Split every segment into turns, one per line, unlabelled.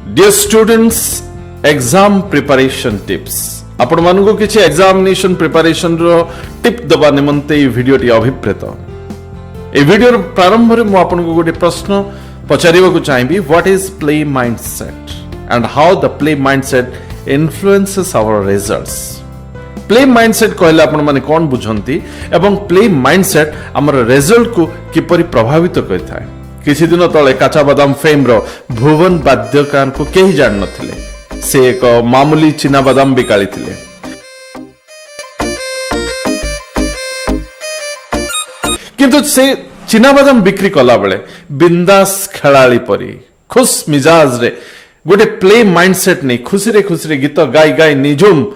Dear students, exam preparation tips. आपण मानू किसी एग्जामिनेशन प्रिपरेशन रो टिप दबा निमंते ये वीडियो टी अभिप्रेत ए वीडियो प्रारंभ रे मु आपन को गोटे प्रश्न पचारिबा को चाहिबी what is play mindset and how the play mindset influences our results. Play mindset कहले आपण माने कोन बुझंती एवं प्ले माइंडसेट हमर रिजल्ट को किपरि प्रभावित करथाय. किछि दिन तळे काचा बादाम फेम रो भुवन बाद्यकार को केही जान नथिले. से एक मामूली चिना बादाम बिकाली थिले. किंतु से चिना बादाम बिक्री कला बेले बिंदास खेलाली परी खुश मिजाज रे गोटे प्ले माइंडसेट नहीं खुशी रे गीत गाई गाई निजुम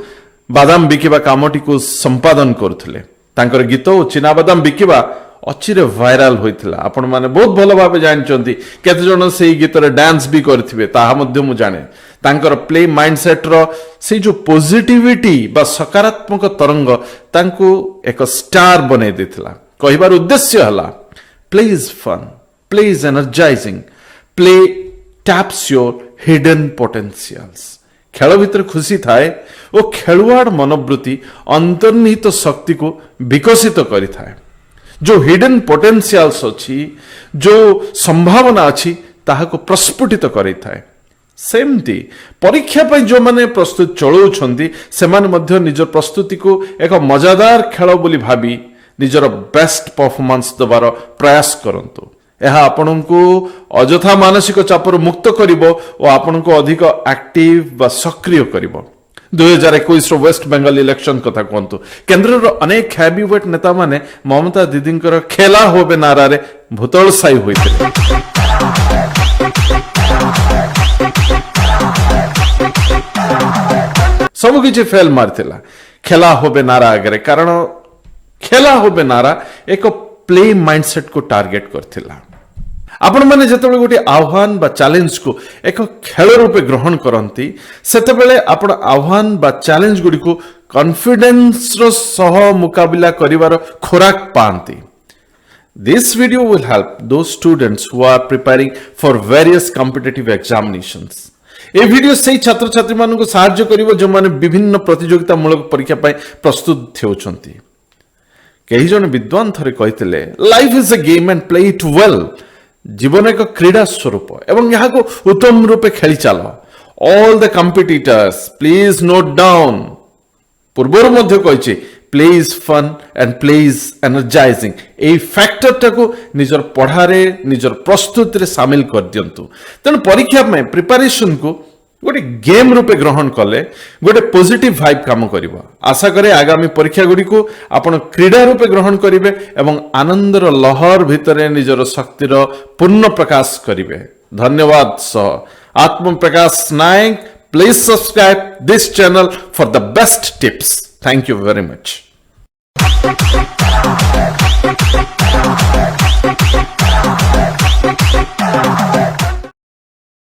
बादाम बिकिबा कामटी को संपादन करथले. तांकर गीत और चिना बादाम बिकिबा अचिरे वायरल होइथिला. आपण माने बहुत भलो भाबे जानचंती केते जण सेही गीत रे डांस भी करथिबे ताहा मध्ये मु जाने. तांकर प्ले माइंडसेट रो से जो पॉजिटिविटी बा सकारात्मक तरंग तांको एक स्टार बने देथिला. कहिबार उद्देश्य हला play is fun, play is energizing, play taps your hidden potentials. खेल भीतर खुशी थाए ओ खेलुआड़ मनोवृत्ति अंतर्निहित शक्ति को विकसित करि थाए. जो हिडन पोटेंशियल्स अछि, जो संभावना अछि ताहा को प्रस्फुटित करि थाए. सेमती परीक्षा पर जो माने प्रस्तुत चलाउछंती से माने मध्य निजर प्रस्तुति को एक मजादार खेल बोली भाबी निजर बेस्ट परफॉर्मेंस दबार प्रयास करंतु. यह आपन को अजथा मानसिक चापर मुक्त करिवो और आपन को अधिक एक्टिव बा सक्रिय करिवो. 2021 रो वेस्ट बेंगल इलेक्शन कथा कहतु. केंद्र रो अनेक हैवीवेट नेता माने ममता दीदींकर खेला होबे नारा रे भूतळसाई होइते. सब किछि फेल मारथिला खेला होबे नारा आगे. कारण खेला होबे नारा एक प्ले माइंडसेट को टार्गेट करथिला. आपण माने जेतेबेले गोटे आह्वान बा चैलेंज को एक खेल रूपे ग्रहण करंती सेतेबेले आपण आह्वान बा चैलेंज गुडी को कॉन्फिडेंस रो सह मुकाबला करिवार खोराक पांती. This video will help those students who are preparing for various competitive examinations. A video से छात्र छात्री मानन को सहायता करिवो जो माने विभिन्न प्रतियोगिता मूलक परीक्षा पय प्रस्तुत हेउछंती. कई जन विद्वान थरे कहितले life is a game and play it well. जीवन एक क्रीड़ा स्वरूप एवं यहाँ को उत्तम रूपे खेली चलो. All the competitors please note down. पूर्वर मध्य कहिछि play is fun and play is energising. A factor टाको निजर पढ़ारे निजर प्रस्तुति रे शामिल कर दियंतु. तेणु परीक्षा में प्रिपरेशन को गोटे गेम रूपे ग्रहण कले गोटे पॉजिटिव वाइब काम करिवो. आशा करे आगामी परीक्षा गुडी को आपण क्रीड़ा रूपे ग्रहण करिवे एवं आनंदर लहर भितरे निजर शक्तिर पूर्ण प्रकाश करिवे. धन्यवाद सह Atma Prakash Nayak. Please subscribe this channel for the best tips. Thank you very much.